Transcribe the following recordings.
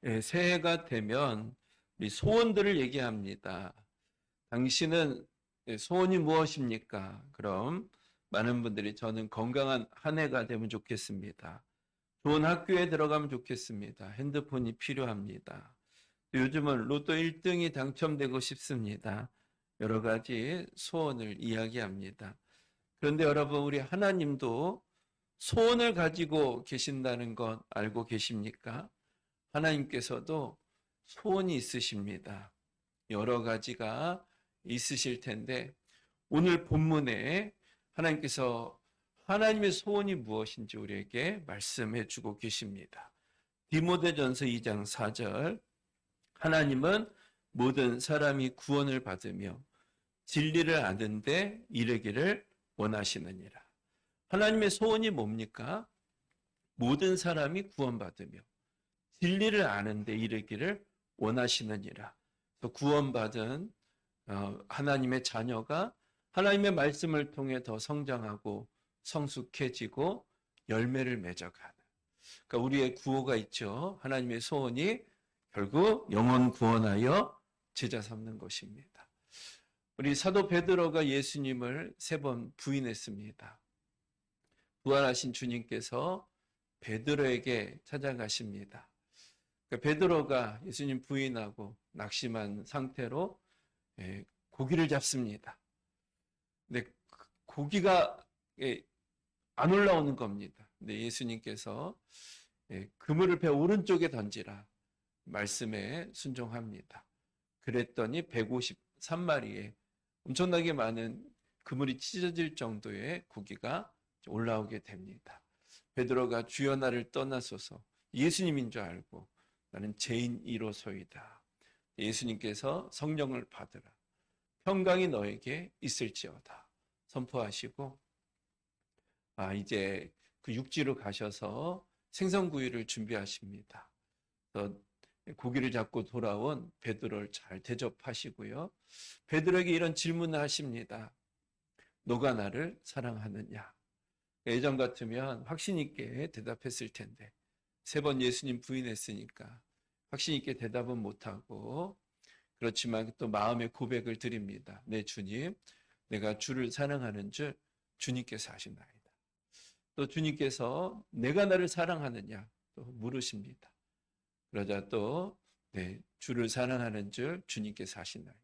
예, 새해가 되면 우리 소원들을 얘기합니다. 당신은 소원이 무엇입니까? 그럼 많은 분들이 저는 건강한 한 해가 되면 좋겠습니다. 좋은 학교에 들어가면 좋겠습니다. 핸드폰이 필요합니다. 요즘은 로또 1등이 당첨되고 싶습니다. 여러 가지 소원을 이야기합니다. 그런데 여러분, 우리 하나님도 소원을 가지고 계신다는 것 알고 계십니까? 하나님께서도 소원이 있으십니다. 여러 가지가 있으실 텐데 오늘 본문에 하나님께서 하나님의 소원이 무엇인지 우리에게 말씀해 주고 계십니다. 디모데전서 2장 4절 하나님은 모든 사람이 구원을 받으며 진리를 아는 데 이르기를 원하시느니라. 하나님의 소원이 뭡니까? 모든 사람이 구원받으며 진리를 아는 데 이르기를 원하시느니라. 그래서 구원받은 하나님의 자녀가 하나님의 말씀을 통해 더 성장하고 성숙해지고 열매를 맺어가는. 그러니까 우리의 구호가 있죠. 하나님의 소원이 결국 영혼 구원하여 제자 삼는 것입니다. 우리 사도 베드로가 예수님을 3번 부인했습니다. 부활하신 주님께서 베드로에게 찾아가십니다. 그러니까 베드로가 예수님 부인하고 낙심한 상태로 고기를 잡습니다. 근데 고기가 안 올라오는 겁니다. 근데 예수님께서 그물을 배 오른쪽에 던지라 말씀에 순종합니다. 그랬더니 153마리에 엄청나게 많은 그물이 찢어질 정도의 고기가 올라오게 됩니다. 베드로가 주여 나를 떠나소서 예수님인 줄 알고 나는 죄인이로소이다. 예수님께서 성령을 받으라. 평강이 너에게 있을지어다. 선포하시고 이제 그 육지로 가셔서 생선구이를 준비하십니다. 고기를 잡고 돌아온 베드로를 잘 대접하시고요. 베드로에게 이런 질문을 하십니다. 너가 나를 사랑하느냐? 예전 같으면 확신 있게 대답했을 텐데 3번 예수님 부인했으니까 확신 있게 대답은 못하고 그렇지만 또 마음의 고백을 드립니다. 네, 주님, 내가 주를 사랑하는 줄 주님께서 아시나이다. 또 주님께서 내가 나를 사랑하느냐 또 물으십니다. 그러자 또 네, 주를 사랑하는 줄 주님께서 아시나이다.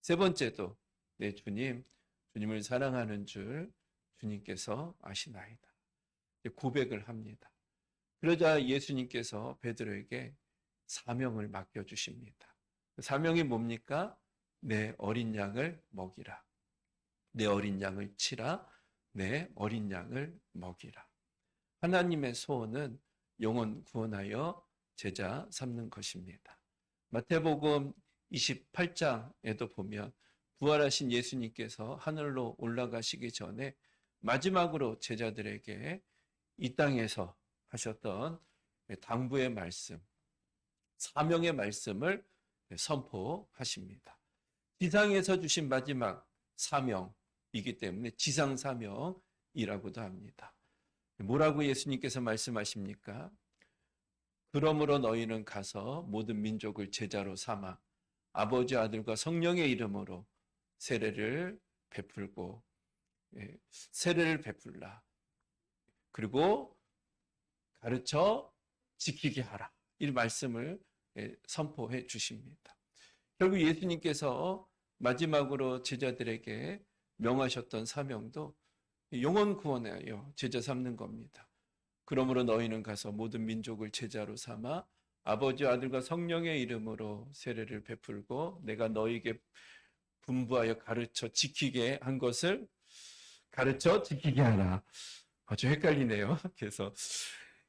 3번째도 네, 주님, 주님을 사랑하는 줄 주님께서 아시나이다. 고백을 합니다. 그러자 예수님께서 베드로에게 사명을 맡겨주십니다. 사명이 뭡니까? 내 어린 양을 먹이라. 내 어린 양을 치라. 내 어린 양을 먹이라. 하나님의 소원은 영혼 구원하여 제자 삼는 것입니다. 마태복음 28장에도 보면 부활하신 예수님께서 하늘로 올라가시기 전에 마지막으로 제자들에게 이 땅에서 하셨던 당부의 말씀, 사명의 말씀을 선포하십니다. 지상에서 주신 마지막 사명이기 때문에 지상 사명이라고도 합니다. 뭐라고 예수님께서 말씀하십니까? 그러므로 너희는 가서 모든 민족을 제자로 삼아 아버지 아들과 성령의 이름으로 세례를 베풀고 세례를 베풀라. 그리고 가르쳐 지키게 하라. 이 말씀을 선포해 주십니다. 결국 예수님께서 마지막으로 제자들에게 명하셨던 사명도 영혼 구원하여 제자 삼는 겁니다. 그러므로 너희는 가서 모든 민족을 제자로 삼아 아버지 아들과 성령의 이름으로 세례를 베풀고 내가 너희에게 분부하여 가르쳐 지키게 한 것을 가르쳐 지키게 하라. 아주 헷갈리네요. 그래서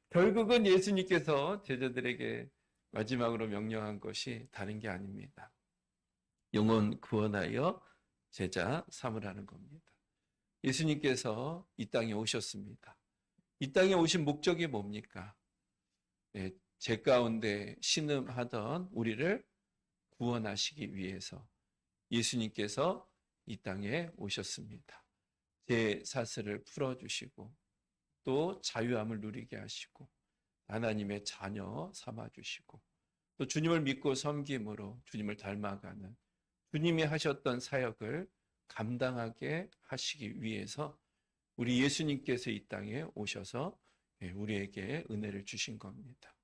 결국은 예수님께서 제자들에게 마지막으로 명령한 것이 다른 게 아닙니다. 영혼 구원하여 제자 삼으라는 겁니다. 예수님께서 이 땅에 오셨습니다. 이 땅에 오신 목적이 뭡니까? 죄 가운데 신음하던 우리를 구원하시기 위해서 예수님께서 이 땅에 오셨습니다. 제 사슬을 풀어주시고 또 자유함을 누리게 하시고 하나님의 자녀 삼아주시고 또 주님을 믿고 섬김으로 주님을 닮아가는 주님이 하셨던 사역을 감당하게 하시기 위해서 우리 예수님께서 이 땅에 오셔서 우리에게 은혜를 주신 겁니다.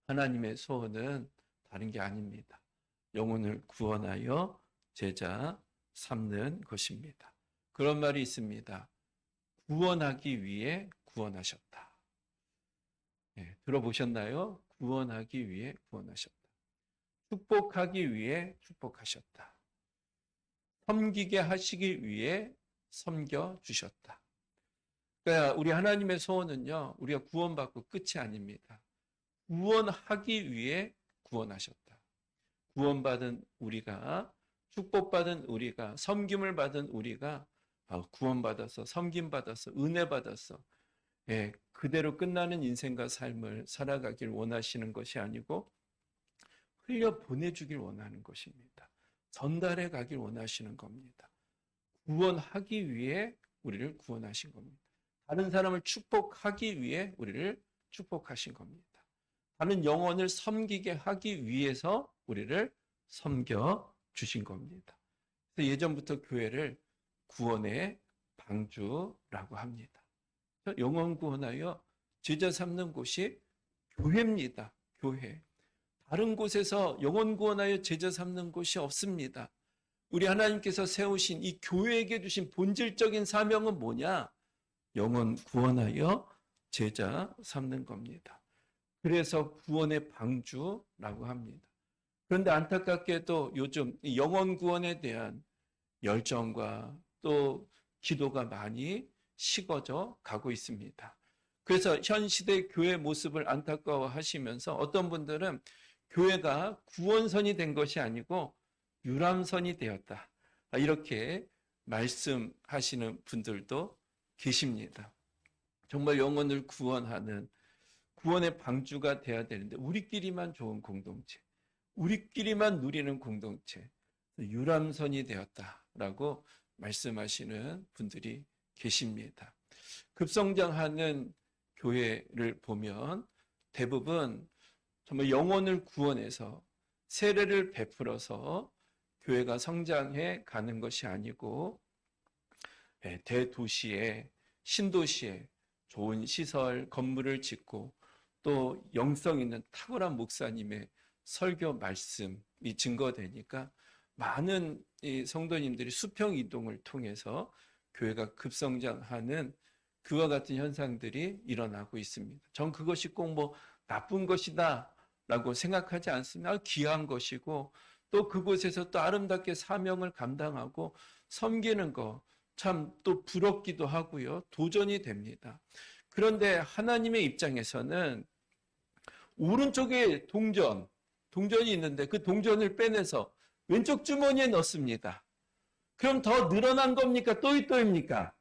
하나님의 소원은 다른 게 아닙니다. 영혼을 구원하여 제자 삼는 것입니다. 그런 말이 있습니다. 구원하기 위해 구원하셨다. 들어보셨나요? 구원하기 위해 구원하셨다. 축복하기 위해 축복하셨다. 섬기게 하시기 위해 섬겨주셨다. 그러니까 우리 하나님의 소원은요, 우리가 구원받고 끝이 아닙니다. 구원하기 위해 구원하셨다. 구원받은 우리가, 축복받은 우리가, 섬김을 받은 우리가 구원받아서, 섬김받아서, 은혜받아서 그대로 끝나는 인생과 삶을 살아가길 원하시는 것이 아니고 흘려 보내주길 원하는 것입니다. 전달해 가길 원하시는 겁니다. 구원하기 위해 우리를 구원하신 겁니다. 다른 사람을 축복하기 위해 우리를 축복하신 겁니다. 다른 영혼을 섬기게 하기 위해서 우리를 섬겨 주신 겁니다. 그래서 예전부터 교회를 구원의 방주라고 합니다. 영혼 구원하여 제자 삼는 곳이 교회입니다. 교회. 다른 곳에서 영혼 구원하여 제자 삼는 곳이 없습니다. 우리 하나님께서 세우신 이 교회에게 주신 본질적인 사명은 뭐냐? 영혼 구원하여 제자 삼는 겁니다. 그래서 구원의 방주라고 합니다. 그런데 안타깝게도 요즘 영혼 구원에 대한 열정과 또 기도가 많이 식어져 가고 있습니다. 그래서 현 시대 교회 모습을 안타까워하시면서 어떤 분들은 교회가 구원선이 된 것이 아니고 유람선이 되었다, 이렇게 말씀하시는 분들도 계십니다. 정말 영혼을 구원하는 구원의 방주가 돼야 되는데 우리끼리만 좋은 공동체, 우리끼리만 누리는 공동체, 유람선이 되었다라고 말씀하시는 분들이 계십니다. 급성장하는 교회를 보면 대부분 정말 영혼을 구원해서 세례를 베풀어서 교회가 성장해 가는 것이 아니고 대도시에, 신도시에 좋은 시설, 건물을 짓고 또 영성 있는 탁월한 목사님의 설교 말씀이 증거되니까 많은 이 성도님들이 수평 이동을 통해서 교회가 급성장하는 그와 같은 현상들이 일어나고 있습니다. 전 그것이 꼭 뭐 나쁜 것이다 라고 생각하지 않습니다. 귀한 것이고 또 그곳에서 또 아름답게 사명을 감당하고 섬기는 거 참 또 부럽기도 하고요. 도전이 됩니다. 그런데 하나님의 입장에서는 오른쪽에 동전이 있는데 그 동전을 빼내서 왼쪽 주머니에 넣습니다. 그럼 더 늘어난 겁니까? 또이또입니까?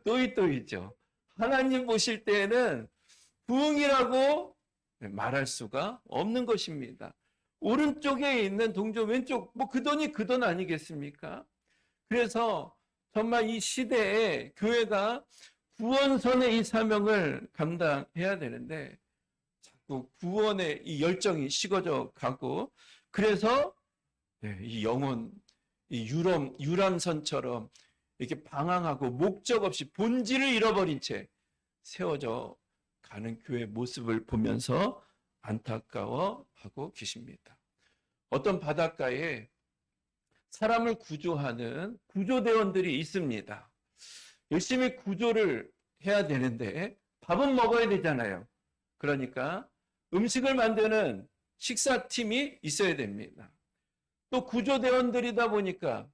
또이또이죠. 하나님 보실 때에는 부흥이라고 말할 수가 없는 것입니다. 오른쪽에 있는 동전, 왼쪽, 그 돈이 그 돈 아니겠습니까? 그래서 정말 이 시대에 교회가 구원선의 이 사명을 감당해야 되는데 자꾸 구원의 이 열정이 식어져 가고, 그래서 이 영혼, 이 유람선처럼 이렇게 방황하고 목적 없이 본질을 잃어버린 채 세워져 가는 교회 모습을 보면서 안타까워하고 계십니다. 어떤 바닷가에 사람을 구조하는 구조대원들이 있습니다. 열심히 구조를 해야 되는데 밥은 먹어야 되잖아요. 그러니까 음식을 만드는 식사팀이 있어야 됩니다. 또 구조대원들이다 보니까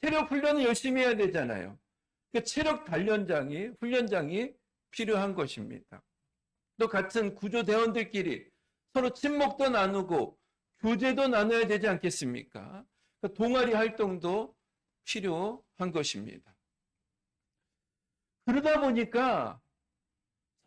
체력 훈련을 열심히 해야 되잖아요. 그 체력 단련장이, 훈련장이 필요한 것입니다. 또 같은 구조대원들끼리 서로 친목도 나누고 교제도 나눠야 되지 않겠습니까? 동아리 활동도 필요한 것입니다. 그러다 보니까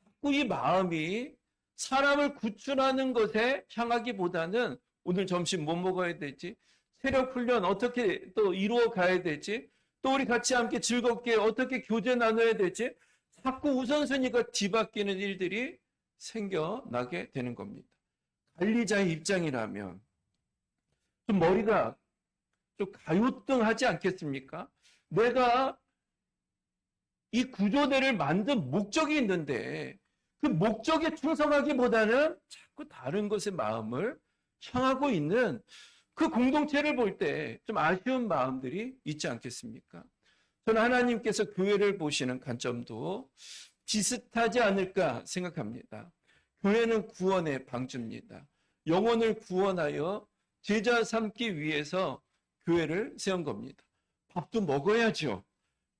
자꾸 이 마음이 사람을 구출하는 것에 향하기보다는 오늘 점심 뭐 먹어야 되지? 체력 훈련 어떻게 또 이루어 가야 되지? 또 우리 같이 함께 즐겁게 어떻게 교제 나눠야 되지? 자꾸 우선순위가 뒤바뀌는 일들이 생겨나게 되는 겁니다. 관리자의 입장이라면 좀 머리가 좀 가요등하지 않겠습니까? 내가 이 구조대를 만든 목적이 있는데 그 목적에 충성하기보다는 자꾸 다른 것에 마음을 향하고 있는 그 공동체를 볼 때 좀 아쉬운 마음들이 있지 않겠습니까? 저는 하나님께서 교회를 보시는 관점도 비슷하지 않을까 생각합니다. 교회는 구원의 방주입니다. 영혼을 구원하여 제자 삼기 위해서 교회를 세운 겁니다. 밥도 먹어야죠.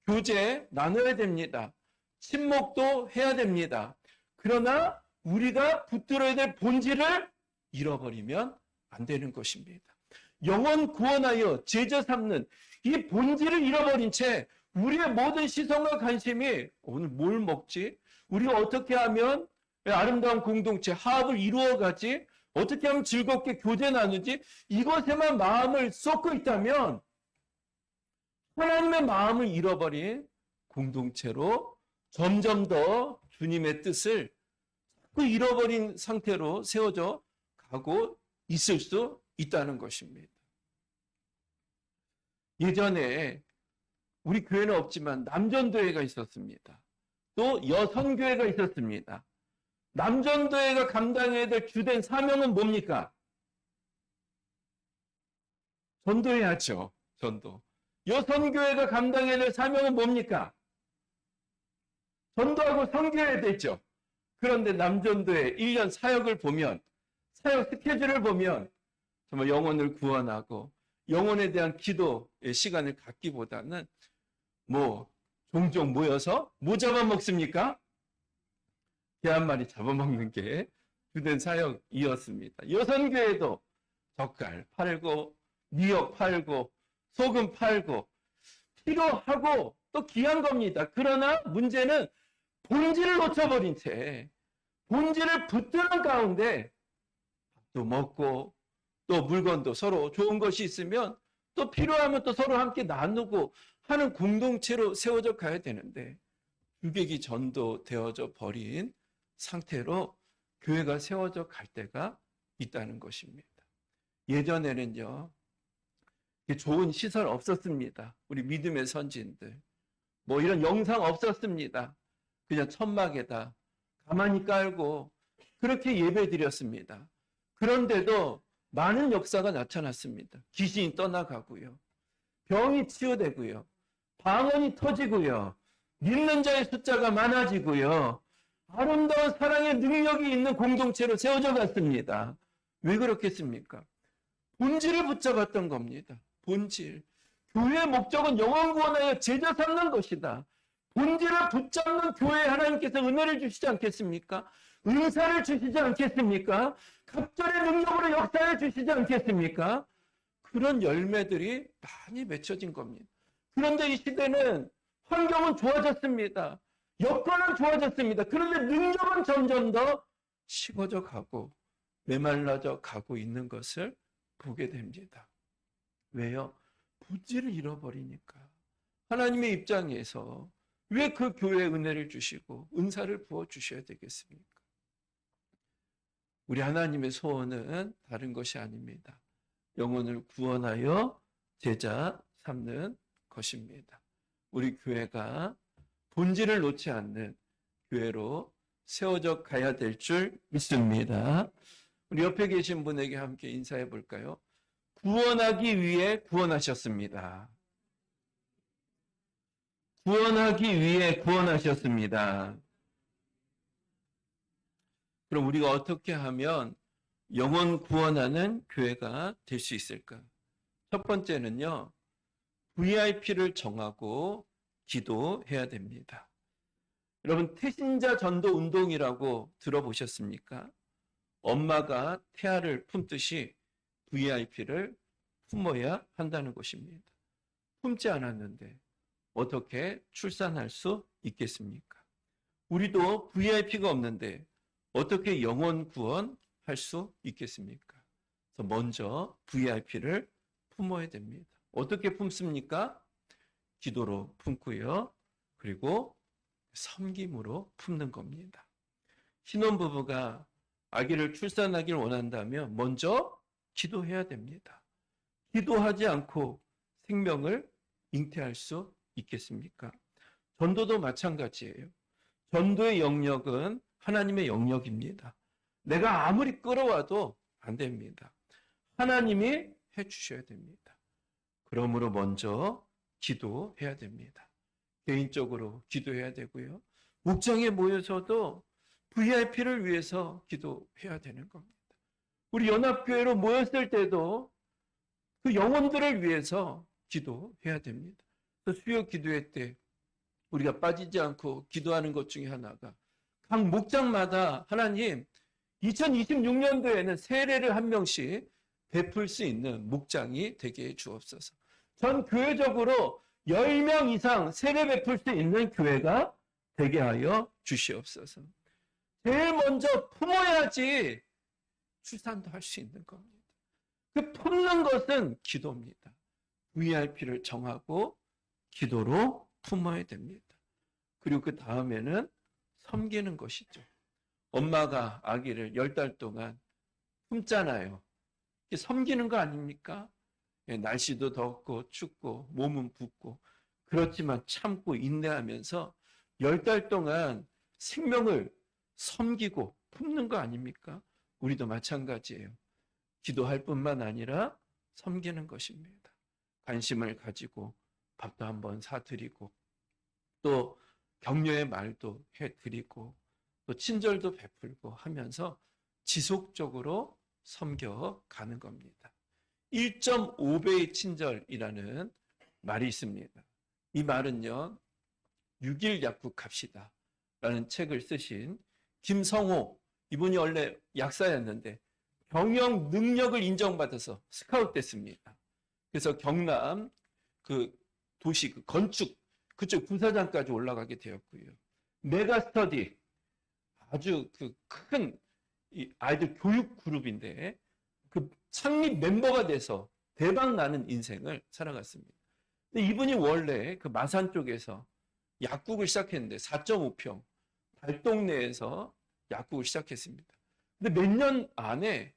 교제 나눠야 됩니다. 친목도 해야 됩니다. 그러나 우리가 붙들어야 될 본질을 잃어버리면 안 되는 것입니다. 영혼 구원하여 제자 삼는 이 본질을 잃어버린 채 우리의 모든 시선과 관심이 오늘 뭘 먹지? 우리가 어떻게 하면 아름다운 공동체, 화합을 이루어가지? 어떻게 하면 즐겁게 교제 나누지? 이것에만 마음을 쏟고 있다면 하나님의 마음을 잃어버린 공동체로 점점 더 주님의 뜻을 자꾸 잃어버린 상태로 세워져 가고 있을 수 있다는 것입니다. 예전에 우리 교회는 없지만 남전도회가 있었습니다. 또 여선교회가 있었습니다. 남전도회가 감당해야 될 주된 사명은 뭡니까? 전도해야죠. 전도. 여선교회가 감당해야 될 사명은 뭡니까? 전도하고 선교해야 되죠. 그런데 남전도회 1년 사역을 보면, 사역 스케줄을 보면 정말 영혼을 구원하고 영혼에 대한 기도의 시간을 갖기보다는 종종 모여서 뭐 잡아먹습니까? 개 한 마리 잡아먹는 게 주된 사역이었습니다. 여선교회도 젓갈 팔고 미역 팔고 소금 팔고 필요하고 또 귀한 겁니다. 그러나 문제는 본질을 놓쳐버린 채 본질을 붙드는 가운데 밥도 먹고 또 물건도 서로 좋은 것이 있으면 또 필요하면 또 서로 함께 나누고 하는 공동체로 세워져 가야 되는데 유객이 전도되어져 버린 상태로 교회가 세워져 갈 때가 있다는 것입니다. 예전에는요, 좋은 시설 없었습니다. 우리 믿음의 선진들. 이런 영상 없었습니다. 그냥 천막에다 가만히 깔고 그렇게 예배 드렸습니다. 그런데도 많은 역사가 나타났습니다. 귀신이 떠나가고요. 병이 치유되고요. 방언이 터지고요. 믿는 자의 숫자가 많아지고요. 아름다운 사랑의 능력이 있는 공동체로 세워져 갔습니다. 왜 그렇겠습니까? 본질을 붙잡았던 겁니다. 본질. 교회의 목적은 영혼 구원하여 제자 삼는 것이다. 본질을 붙잡는 교회에 하나님께서 은혜를 주시지 않겠습니까? 은사를 주시지 않겠습니까? 갑절의 능력으로 역사해 주시지 않겠습니까? 그런 열매들이 많이 맺혀진 겁니다. 그런데 이 시대는 환경은 좋아졌습니다. 여건은 좋아졌습니다. 그런데 능력은 점점 더 식어져 가고 메말라져 가고 있는 것을 보게 됩니다. 왜요? 본질을 잃어버리니까. 하나님의 입장에서 왜 그 교회에 은혜를 주시고 은사를 부어주셔야 되겠습니까? 우리 하나님의 소원은 다른 것이 아닙니다. 영혼을 구원하여 제자 삼는 것입니다. 우리 교회가 본질을 놓지 않는 교회로 세워져 가야 될 줄 믿습니다. 우리 옆에 계신 분에게 함께 인사해 볼까요? 구원하기 위해 구원하셨습니다. 구원하기 위해 구원하셨습니다. 그럼 우리가 어떻게 하면 영혼 구원하는 교회가 될 수 있을까? 첫 번째는요, VIP를 정하고 기도해야 됩니다. 여러분, 태신자 전도 운동이라고 들어보셨습니까? 엄마가 태아를 품듯이 VIP를 품어야 한다는 것입니다. 품지 않았는데 어떻게 출산할 수 있겠습니까? 우리도 VIP가 없는데 어떻게 영혼 구원할 수 있겠습니까? 그래서 먼저 VIP를 품어야 됩니다. 어떻게 품습니까? 기도로 품고요. 그리고 섬김으로 품는 겁니다. 신혼부부가 아기를 출산하길 원한다면 먼저 기도해야 됩니다. 기도하지 않고 생명을 잉태할 수 있겠습니까? 전도도 마찬가지예요. 전도의 영역은 하나님의 영역입니다. 내가 아무리 끌어와도 안 됩니다. 하나님이 해주셔야 됩니다. 그러므로 먼저 기도해야 됩니다. 개인적으로 기도해야 되고요. 목장에 모여서도 VIP를 위해서 기도해야 되는 겁니다. 우리 연합교회로 모였을 때도 그 영혼들을 위해서 기도해야 됩니다. 수요 기도회 때 우리가 빠지지 않고 기도하는 것 중에 하나가 각 목장마다 하나님 2026년도에는 세례를 한 명씩 베풀 수 있는 목장이 되게 해 주옵소서. 전 교회적으로 10명 이상 세례 베풀 수 있는 교회가 되게 하여 주시옵소서. 제일 먼저 품어야지 출산도 할 수 있는 겁니다. 그 품는 것은 기도입니다. VIP를 정하고 기도로 품어야 됩니다. 그리고 그 다음에는 섬기는 것이죠. 엄마가 아기를 10달 동안 품잖아요. 이게 섬기는 거 아닙니까? 날씨도 덥고 춥고 몸은 붓고 그렇지만 참고 인내하면서 10달 동안 생명을 섬기고 품는 거 아닙니까? 우리도 마찬가지예요. 기도할 뿐만 아니라 섬기는 것입니다. 관심을 가지고 밥도 한번 사드리고 또 격려의 말도 해드리고 또 친절도 베풀고 하면서 지속적으로 섬겨가는 겁니다. 1.5배의 친절이라는 말이 있습니다. 이 말은요, 6일 약국합시다 라는 책을 쓰신 김성호, 이분이 원래 약사였는데 경영 능력을 인정받아서 스카웃 됐습니다. 그래서 경남 그 도시 그 건축 그쪽 부사장까지 올라가게 되었고요. 메가스터디 아주 그 큰 아이들 교육 그룹인데 그 창립 멤버가 돼서 대박 나는 인생을 살아갔습니다. 근데 이분이 원래 그 마산 쪽에서 약국을 시작했는데 4.5평 달동네에서 약국을 시작했습니다. 근데 몇 년 안에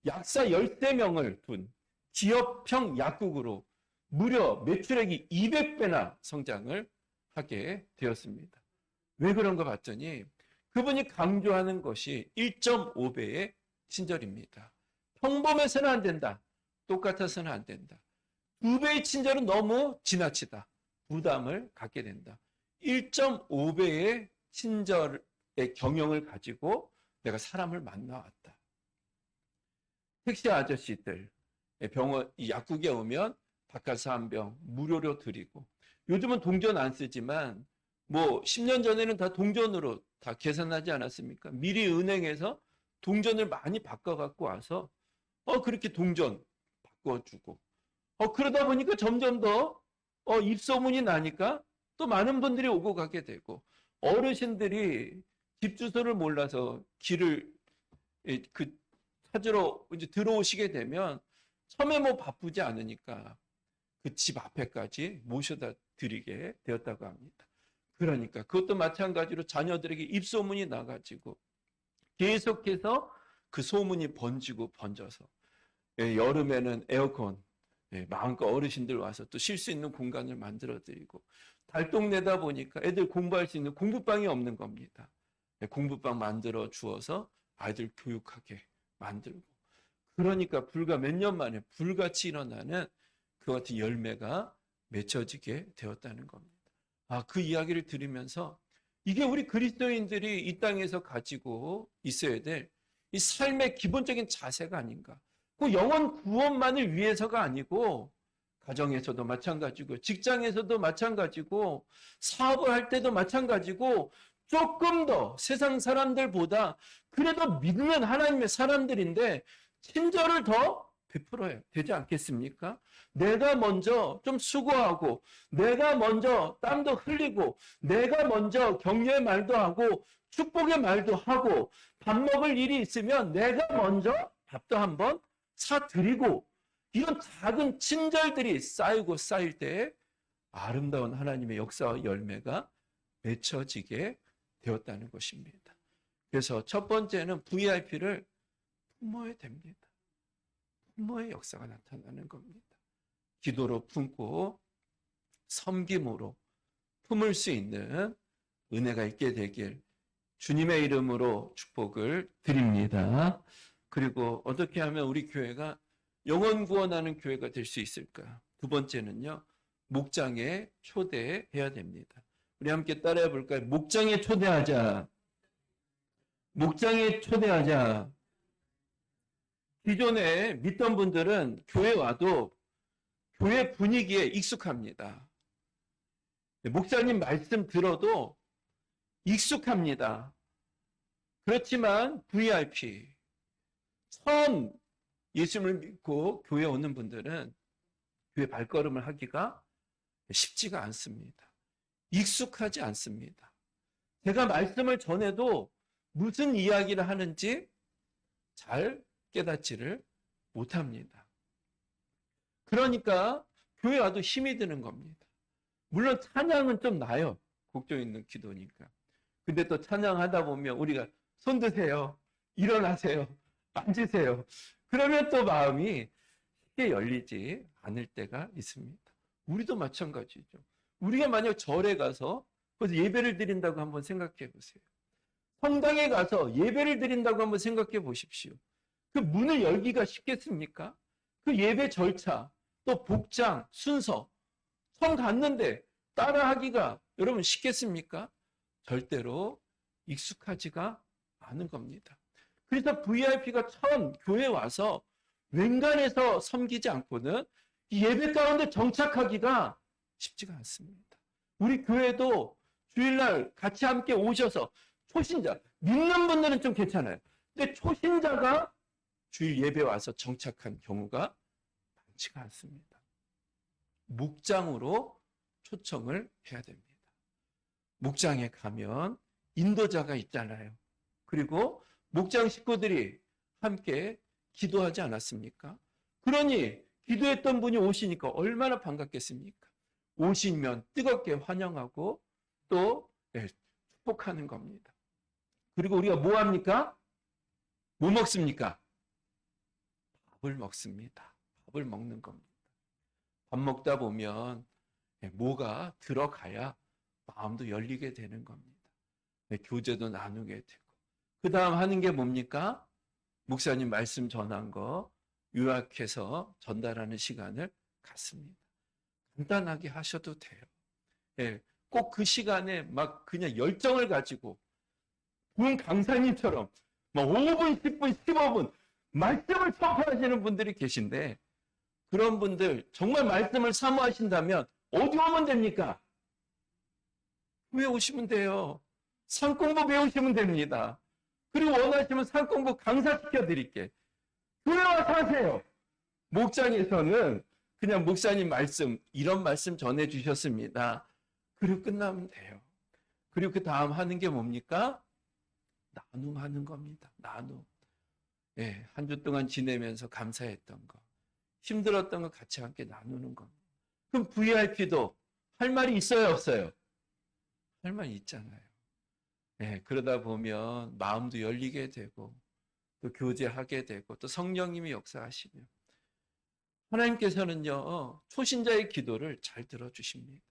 약사 13명을 둔 기업형 약국으로 무려 매출액이 200배나 성장을 하게 되었습니다. 왜 그런가 봤더니 그분이 강조하는 것이 1.5배의 친절입니다. 평범해서는 안 된다. 똑같아서는 안 된다. 2배의 친절은 너무 지나치다. 부담을 갖게 된다. 1.5배의 친절의 경영을 가지고 내가 사람을 만나왔다. 택시 아저씨들 병원 약국에 오면 바카스 한 병 무료로 드리고 요즘은 동전 안 쓰지만 뭐 10년 전에는 다 동전으로 다 계산하지 않았습니까? 미리 은행에서 동전을 많이 바꿔 갖고 와서 그렇게 동전 바꿔주고 그러다 보니까 점점 더 입소문이 나니까 또 많은 분들이 오고 가게 되고 어르신들이 집 주소를 몰라서 길을 그 찾으러 이제 들어오시게 되면 처음에 뭐 바쁘지 않으니까 그 집 앞에까지 모셔다 드리게 되었다고 합니다. 그러니까 그것도 마찬가지로 자녀들에게 입소문이 나가지고 계속해서 그 소문이 번지고 번져서 여름에는 에어컨 마음껏 어르신들 와서 또 쉴 수 있는 공간을 만들어 드리고 달동네다 보니까 애들 공부할 수 있는 공부방이 없는 겁니다. 공부방 만들어 주어서 아이들 교육하게 만들고 그러니까 불과 몇 년 만에 불같이 일어나는 그 같은 열매가 맺혀지게 되었다는 겁니다. 그 이야기를 들으면서 이게 우리 그리스도인들이 이 땅에서 가지고 있어야 될 이 삶의 기본적인 자세가 아닌가. 그 영혼 구원만을 위해서가 아니고 가정에서도 마찬가지고 직장에서도 마찬가지고 사업을 할 때도 마찬가지고 조금 더 세상 사람들보다 그래도 믿는 하나님의 사람들인데 친절을 더 베풀어야 되지 않겠습니까? 내가 먼저 좀 수고하고 내가 먼저 땀도 흘리고 내가 먼저 격려의 말도 하고 축복의 말도 하고 밥 먹을 일이 있으면 내가 먼저 밥도 한번 사드리고 이런 작은 친절들이 쌓이고 쌓일 때 아름다운 하나님의 역사와 열매가 맺혀지게 되었다는 것입니다. 그래서 첫 번째는 VIP를 품어야 됩니다. 품어의 역사가 나타나는 겁니다. 기도로 품고 섬김으로 품을 수 있는 은혜가 있게 되길 주님의 이름으로 축복을 드립니다. 그리고 어떻게 하면 우리 교회가 영혼 구원하는 교회가 될 수 있을까? 두 번째는요, 목장에 초대해야 됩니다. 우리 함께 따라해 볼까요? 목장에 초대하자. 목장에 초대하자. 기존에 믿던 분들은 교회 와도 교회 분위기에 익숙합니다. 목사님 말씀 들어도 익숙합니다. 그렇지만 VIP, 처음 예수님을 믿고 교회 오는 분들은 교회 발걸음을 하기가 쉽지가 않습니다. 익숙하지 않습니다. 제가 말씀을 전해도 무슨 이야기를 하는지 잘 깨닫지를 못합니다. 그러니까 교회 와도 힘이 드는 겁니다. 물론 찬양은 좀 나요. 곡조 있는 기도니까. 근데 또 찬양하다 보면 우리가 손 드세요. 일어나세요. 앉으세요. 그러면 또 마음이 쉽게 열리지 않을 때가 있습니다. 우리도 마찬가지죠. 우리가 만약 절에 가서 거기서 예배를 드린다고 한번 생각해 보세요. 성당에 가서 예배를 드린다고 한번 생각해 보십시오. 그 문을 열기가 쉽겠습니까? 그 예배 절차, 또 복장, 순서, 성 갔는데 따라하기가 여러분 쉽겠습니까? 절대로 익숙하지가 않은 겁니다. 그래서 VIP가 처음 교회에 와서 웬간에서 섬기지 않고는 이 예배 가운데 정착하기가 쉽지가 않습니다. 우리 교회도 주일날 같이 함께 오셔서 초신자, 믿는 분들은 좀 괜찮아요. 근데 초신자가 주일 예배 와서 정착한 경우가 많지가 않습니다. 목장으로 초청을 해야 됩니다. 목장에 가면 인도자가 있잖아요. 그리고 목장 식구들이 함께 기도하지 않았습니까? 그러니 기도했던 분이 오시니까 얼마나 반갑겠습니까? 오시면 뜨겁게 환영하고 또 축복하는 겁니다. 그리고 우리가 뭐 합니까? 뭐 먹습니까? 밥을 먹습니다. 밥을 먹는 겁니다. 밥 먹다 보면 뭐가 들어가야 마음도 열리게 되는 겁니다. 교제도 나누게 되고. 그 다음 하는 게 뭡니까? 목사님 말씀 전한 거 요약해서 전달하는 시간을 갖습니다. 간단하게 하셔도 돼요. 꼭 그 시간에 막 그냥 열정을 가지고 군 강사님처럼 막 5분, 10분, 15분 말씀을 선포하시는 분들이 계신데 그런 분들 정말 말씀을 사모하신다면 어디 오면 됩니까? 교회 오시면 돼요. 산공부 배우시면 됩니다. 그리고 원하시면 산공부 강사시켜 드릴게. 교회 와서 하세요. 목장에서는 그냥 목사님 말씀, 이런 말씀 전해 주셨습니다. 그리고 끝나면 돼요. 그리고 그 다음 하는 게 뭡니까? 나눔하는 겁니다. 나눔. 한 주 동안 지내면서 감사했던 거, 힘들었던 거 같이 함께 나누는 겁니다. 그럼 VIP도 할 말이 있어요, 없어요? 할 말이 있잖아요. 그러다 보면 마음도 열리게 되고 또 교제하게 되고 또 성령님이 역사하시며 하나님께서는요 초신자의 기도를 잘 들어주십니다.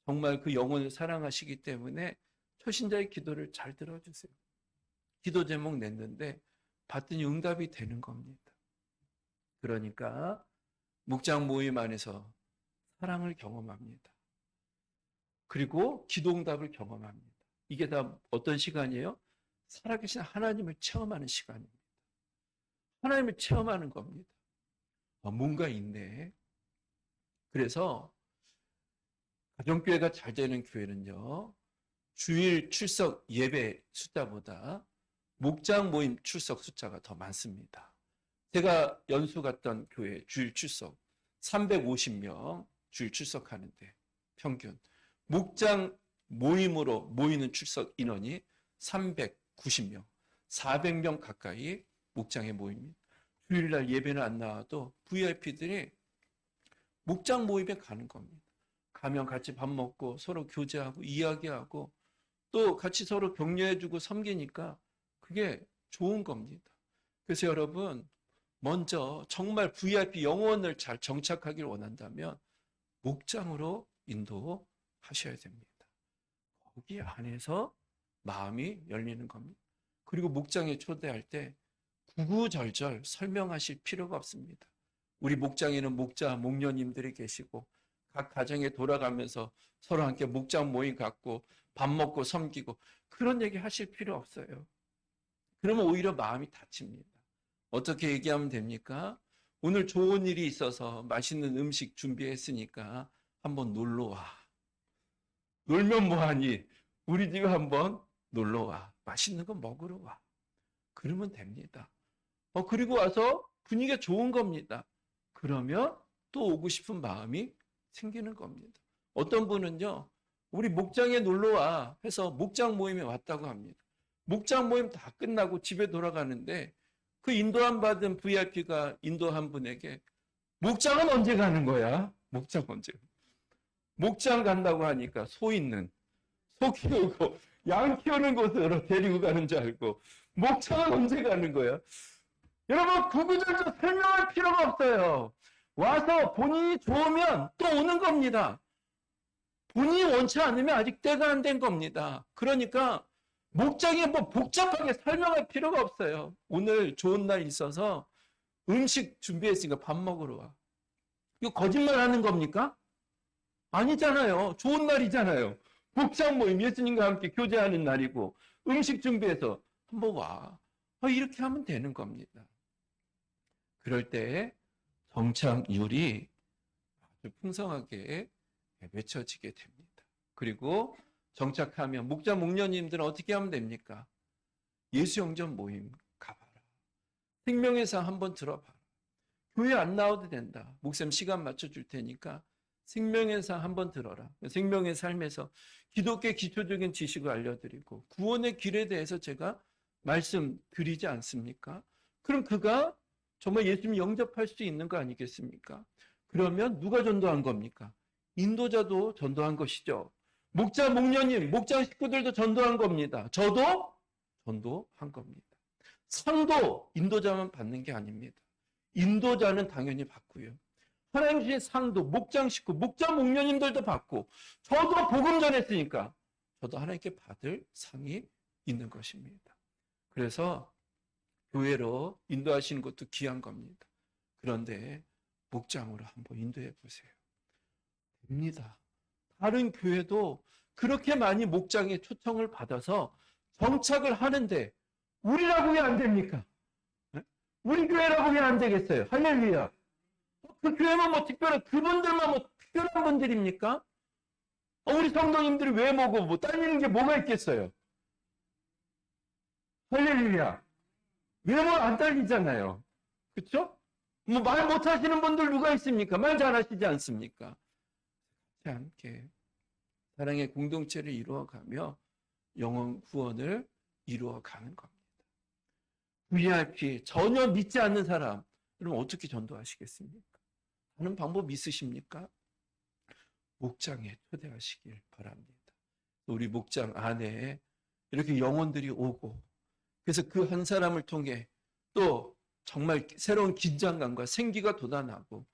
정말 그 영혼을 사랑하시기 때문에 초신자의 기도를 잘 들어주세요. 기도 제목 냈는데 받더니 응답이 되는 겁니다. 그러니까 목장 모임 안에서 사랑을 경험합니다. 그리고 기도 응답을 경험합니다. 이게 다 어떤 시간이에요? 살아계신 하나님을 체험하는 시간입니다. 하나님을 체험하는 겁니다. 뭔가 있네. 그래서 가정교회가 잘 되는 교회는요. 주일 출석 예배 숫자보다 목장 모임 출석 숫자가 더 많습니다. 제가 연수 갔던 교회 주일 출석 350명 주일 출석하는데 평균 목장 모임으로 모이는 출석 인원이 390명, 400명 가까이 목장에 모입니다. 주일날 예배는 안 나와도 VIP들이 목장 모임에 가는 겁니다. 가면 같이 밥 먹고 서로 교제하고 이야기하고 또 같이 서로 격려해주고 섬기니까 그게 좋은 겁니다. 그래서 여러분, 먼저 정말 VIP 영혼을 잘 정착하길 원한다면 목장으로 인도하셔야 됩니다. 거기 안에서 마음이 열리는 겁니다. 그리고 목장에 초대할 때 구구절절 설명하실 필요가 없습니다. 우리 목장에는 목자, 목녀님들이 계시고 각 가정에 돌아가면서 서로 함께 목장 모임 갖고 밥 먹고 섬기고 그런 얘기 하실 필요 없어요. 그러면 오히려 마음이 다칩니다. 어떻게 얘기하면 됩니까? 오늘 좋은 일이 있어서 맛있는 음식 준비했으니까 한번 놀러 와. 놀면 뭐하니? 우리 집에 한번 놀러 와. 맛있는 거 먹으러 와. 그러면 됩니다. 그리고 와서 분위기가 좋은 겁니다. 그러면 또 오고 싶은 마음이 생기는 겁니다. 어떤 분은요, 우리 목장에 놀러 와 해서 목장 모임에 왔다고 합니다. 목장 모임 다 끝나고 집에 돌아가는데 그 인도함 받은 VIP가 인도한 분에게 목장은 언제 가는 거야? 목장 언제? 목장 간다고 하니까 소 키우고 양 키우는 곳으로 데리고 가는 줄 알고 목장은 언제 가는 거야? 여러분 구구절절 설명할 필요가 없어요. 와서 본인이 좋으면 또 오는 겁니다. 본인이 원치 않으면 아직 때가 안 된 겁니다. 그러니까 목장에 뭐 복잡하게 설명할 필요가 없어요. 오늘 좋은 날 있어서 음식 준비했으니까 밥 먹으러 와. 이거 거짓말 하는 겁니까? 아니잖아요. 좋은 날이잖아요. 목장 모임, 예수님과 함께 교제하는 날이고 음식 준비해서 한번 와. 이렇게 하면 되는 겁니다. 그럴 때 정착률이 아주 풍성하게 맺혀지게 됩니다. 그리고 정착하면 목자 목녀님들은 어떻게 하면 됩니까? 예수영전 모임 가봐라. 생명의 상 한번 들어봐라. 교회 안 나와도 된다. 목사님 시간 맞춰줄 테니까 생명의 상 한번 들어라. 생명의 삶에서 기독교 기초적인 지식을 알려드리고 구원의 길에 대해서 제가 말씀드리지 않습니까? 그럼 그가 정말 예수님 영접할 수 있는 거 아니겠습니까? 그러면 누가 전도한 겁니까? 인도자도 전도한 것이죠. 목자, 목녀님, 목장 식구들도 전도한 겁니다. 저도 전도한 겁니다. 상도 인도자만 받는 게 아닙니다. 인도자는 당연히 받고요. 하나님 주신 상도, 목장 식구, 목자, 목녀님들도 받고 저도 복음 전했으니까 저도 하나님께 받을 상이 있는 것입니다. 그래서 교회로 인도하시는 것도 귀한 겁니다. 그런데 목장으로 한번 인도해 보세요. 됩니다. 다른 교회도 그렇게 많이 목장에 초청을 받아서 정착을 하는데 우리라고 왜 안 됩니까? 우리 교회라고 왜 안 되겠어요? 할렐루야. 그 교회만 뭐 특별한, 그분들만 뭐 특별한 분들입니까? 우리 성도님들이 왜 먹어? 뭐 딸리는 게 뭐가 있겠어요? 할렐루야. 왜 뭐 안 딸리잖아요. 그렇죠? 뭐 말 못하시는 분들 누가 있습니까? 말 잘하시지 않습니까? 같이 함께 사랑의 공동체를 이루어가며 영혼 구원을 이루어가는 겁니다. VIP 전혀 믿지 않는 사람, 그럼 어떻게 전도하시겠습니까? 하는 방법 있으십니까? 목장에 초대하시길 바랍니다. 우리 목장 안에 이렇게 영혼들이 오고 그래서 그 한 사람을 통해 또 정말 새로운 긴장감과 생기가 돋아나고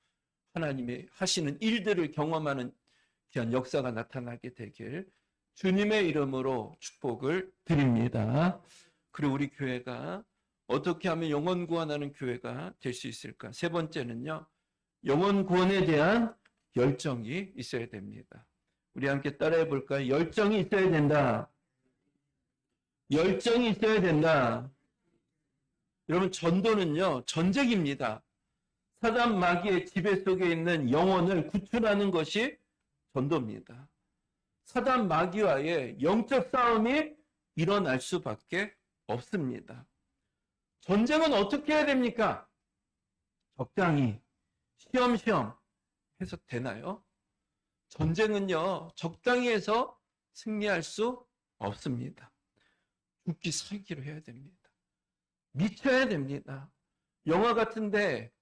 하나님의 하시는 일들을 경험하는 귀한 역사가 나타나게 되길 주님의 이름으로 축복을 드립니다. 그리고 우리 교회가 어떻게 하면 영혼 구원하는 교회가 될 수 있을까? 세 번째는요, 영혼 구원에 대한 열정이 있어야 됩니다. 우리 함께 따라해 볼까요? 열정이 있어야 된다. 열정이 있어야 된다. 여러분, 전도는요, 전쟁입니다. 사단 마귀의 지배 속에 있는 영혼을 구출하는 것이 전도입니다. 사단 마귀와의 영적 싸움이 일어날 수밖에 없습니다. 전쟁은 어떻게 해야 됩니까? 적당히, 시험시험 해서 되나요? 전쟁은요, 적당히 해서 승리할 수 없습니다. 죽기 살기로 해야 됩니다. 미쳐야 됩니다. 영화 같은데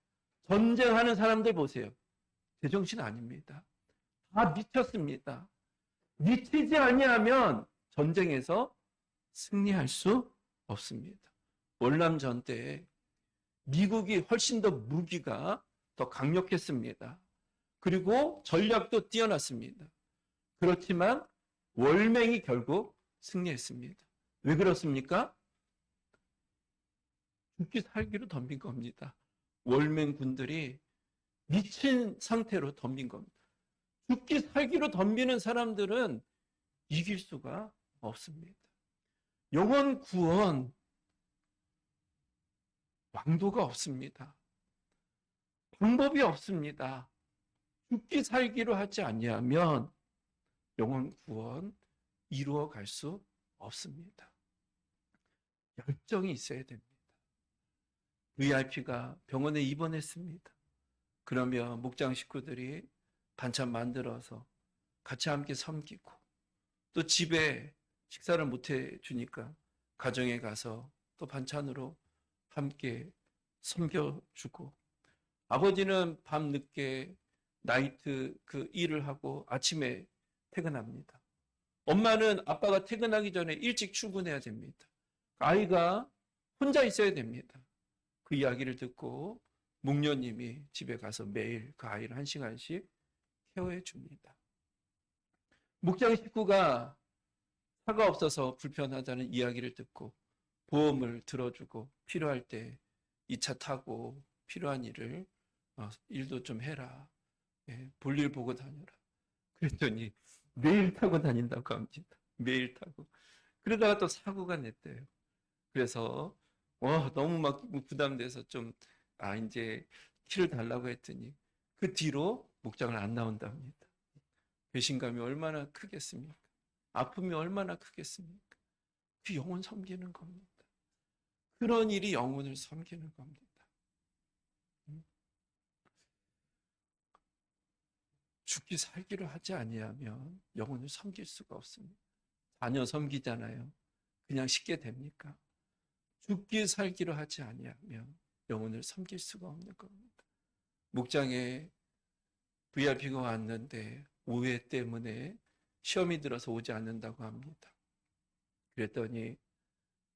전쟁하는 사람들 보세요. 제정신 아닙니다. 다 미쳤습니다. 미치지 아니하면 전쟁에서 승리할 수 없습니다. 월남전 때 미국이 훨씬 더 무기가 더 강력했습니다. 그리고 전략도 뛰어났습니다. 그렇지만 월맹이 결국 승리했습니다. 왜 그렇습니까? 죽기 살기로 덤빈 겁니다. 월맹 군들이 미친 상태로 덤빈 겁니다. 죽기 살기로 덤비는 사람들은 이길 수가 없습니다. 영혼 구원 왕도가 없습니다. 방법이 없습니다. 죽기 살기로 하지 아니하면 영혼 구원 이루어 갈 수 없습니다. 열정이 있어야 됩니다. VIP가 병원에 입원했습니다. 그러면 목장 식구들이 반찬 만들어서 같이 함께 섬기고, 또 집에 식사를 못 해주니까 가정에 가서 또 반찬으로 함께 섬겨주고, 아버지는 밤늦게 나이트 그 일을 하고 아침에 퇴근합니다. 엄마는 아빠가 퇴근하기 전에 일찍 출근해야 됩니다. 아이가 혼자 있어야 됩니다. 그 이야기를 듣고 목녀님이 집에 가서 매일 그 아이를 1시간씩 케어해 줍니다. 목장 식구가 차가 없어서 불편하다는 이야기를 듣고 보험을 들어주고, 필요할 때 이 차 타고 필요한 일도 좀 해라. 볼일 보고 다녀라. 그랬더니 매일 타고 다닌다고 합니다. 매일 타고. 그러다가 또 사고가 냈대요. 그래서 너무 막 부담돼서 좀 이제 키를 달라고 했더니 그 뒤로 목장을 안 나온답니다. 배신감이 얼마나 크겠습니까? 아픔이 얼마나 크겠습니까? 그 영혼 섬기는 겁니다. 그런 일이 영혼을 섬기는 겁니다. 죽기 살기로 하지 아니하면 영혼을 섬길 수가 없습니다. 자녀 섬기잖아요. 그냥 쉽게 됩니까? 죽기 살기로 하지 아니하면 영혼을 섬길 수가 없는 겁니다. 목장에 VIP가 왔는데 오해 때문에 시험이 들어서 오지 않는다고 합니다. 그랬더니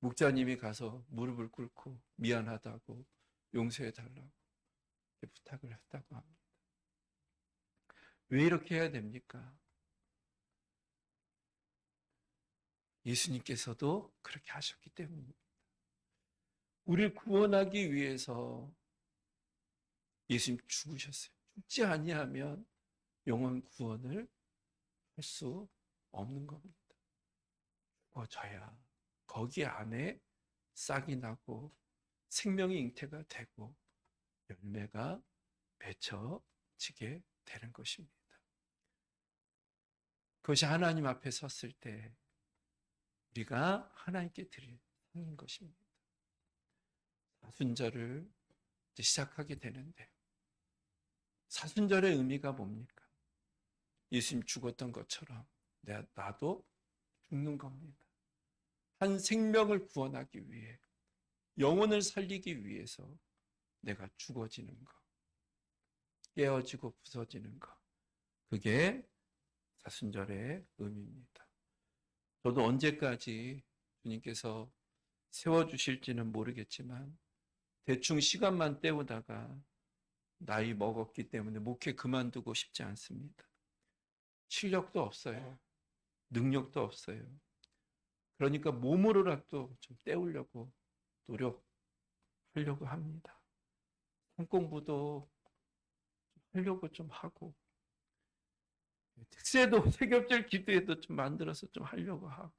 목자님이 가서 무릎을 꿇고 미안하다고 용서해달라고 부탁을 했다고 합니다. 왜 이렇게 해야 됩니까? 예수님께서도 그렇게 하셨기 때문입니다. 우리를 구원하기 위해서 예수님 죽으셨어요. 죽지 아니하면 영혼 구원을 할 수 없는 겁니다. 죽어져야 거기 안에 싹이 나고 생명의 잉태가 되고 열매가 맺혀지게 되는 것입니다. 그것이 하나님 앞에 섰을 때 우리가 하나님께 드리는 것입니다. 사순절을 시작하게 되는데, 사순절의 의미가 뭡니까? 예수님 죽었던 것처럼 나도 죽는 겁니다. 한 생명을 구원하기 위해, 영혼을 살리기 위해서 내가 죽어지는 것, 깨어지고 부서지는 것, 그게 사순절의 의미입니다. 저도 언제까지 주님께서 세워주실지는 모르겠지만 대충 시간만 때우다가 나이 먹었기 때문에 목회 그만두고 싶지 않습니다. 실력도 없어요. 능력도 없어요. 그러니까 몸으로라도 좀 때우려고 노력하려고 합니다. 공부도 하려고 좀 하고, 특세도 세겹절 기도회도 좀 만들어서 좀 하려고 하고,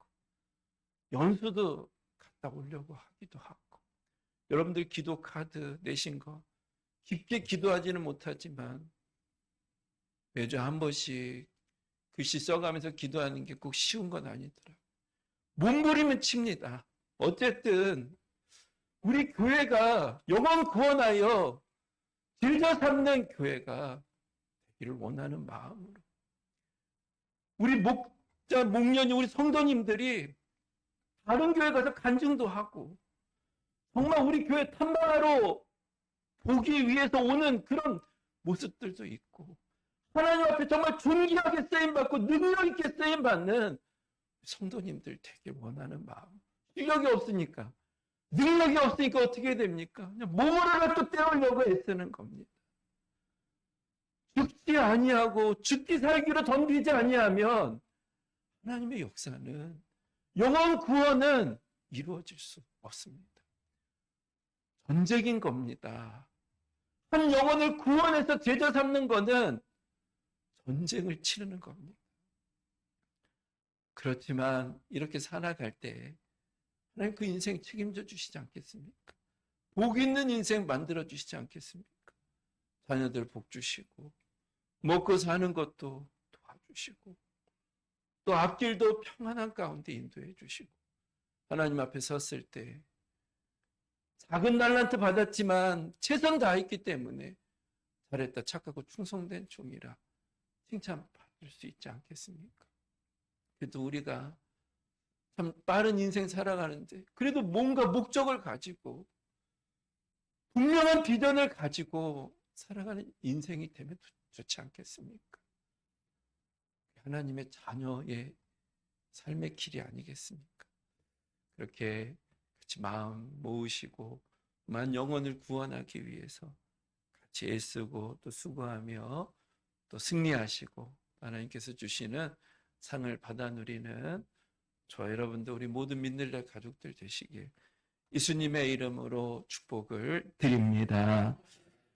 연수도 갔다 오려고 하기도 하고, 여러분들 기도 카드 내신 거 깊게 기도하지는 못하지만 매주 한 번씩 글씨 써가면서 기도하는 게 꼭 쉬운 건 아니더라고요. 몸부림은 칩니다. 어쨌든 우리 교회가 영혼 구원하여 질서 삼는 교회가 되기를 원하는 마음으로, 우리 목자, 목련이, 우리 성도님들이 다른 교회 가서 간증도 하고, 정말 우리 교회 탐방하러 보기 위해서 오는 그런 모습들도 있고, 하나님 앞에 정말 존귀하게 쓰임받고 능력 있게 쓰임받는 성도님들 되길 원하는 마음, 실력이 없으니까, 능력이 없으니까 어떻게 됩니까? 그냥 몸으로라도 때우려고 애쓰는 겁니다. 죽지 아니하고 죽기 살기로 덤비지 아니하면 하나님의 역사는, 영원 구원은 이루어질 수 없습니다. 전쟁인 겁니다. 한 영혼을 구원해서 제자 삼는 것은 전쟁을 치르는 겁니다. 그렇지만 이렇게 살아갈 때 하나님 그 인생 책임져 주시지 않겠습니까? 복 있는 인생 만들어 주시지 않겠습니까? 자녀들 복 주시고 먹고 사는 것도 도와주시고 또 앞길도 평안한 가운데 인도해 주시고 하나님 앞에 섰을 때 작은 달란트 받았지만 최선 다했기 때문에 잘했다, 착하고 충성된 종이라 칭찬받을 수 있지 않겠습니까? 그래도 우리가 참 빠른 인생 살아가는데 그래도 뭔가 목적을 가지고 분명한 비전을 가지고 살아가는 인생이 되면 좋지 않겠습니까? 하나님의 자녀의 삶의 길이 아니겠습니까? 그렇게 같이 마음 모으시고 만 영혼을 구원하기 위해서 같이 애쓰고 또 수고하며 또 승리하시고 하나님께서 주시는 상을 받아 누리는 저 여러분들, 우리 모든 민들레 가족들 되시길 예수님의 이름으로 축복을 드립니다.